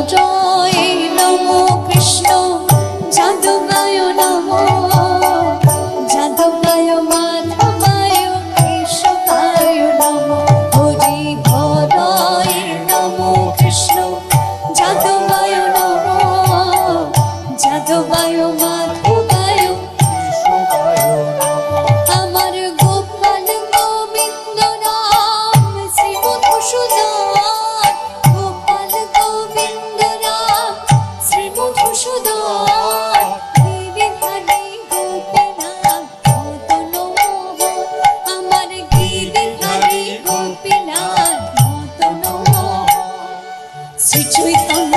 জয় নমো কৃষ্ণ যাদবায় নমো যাদবায় মাধবায় কেশবায় নমো হরি হরায় নমো কৃষ্ণ যাদবায় নমো যাদবায় মাধবায় আমার গোপাল গোবিন্দ রাম শ্রী মধুসূদন গোপাল গোবিন্দ রাম শ্রী মধুসূদন গিরিধারী গোপীনাথ মদন মোহন আমার গিরিধারী গোপীনাথ মদন মোহন শ্রী চৈতন্য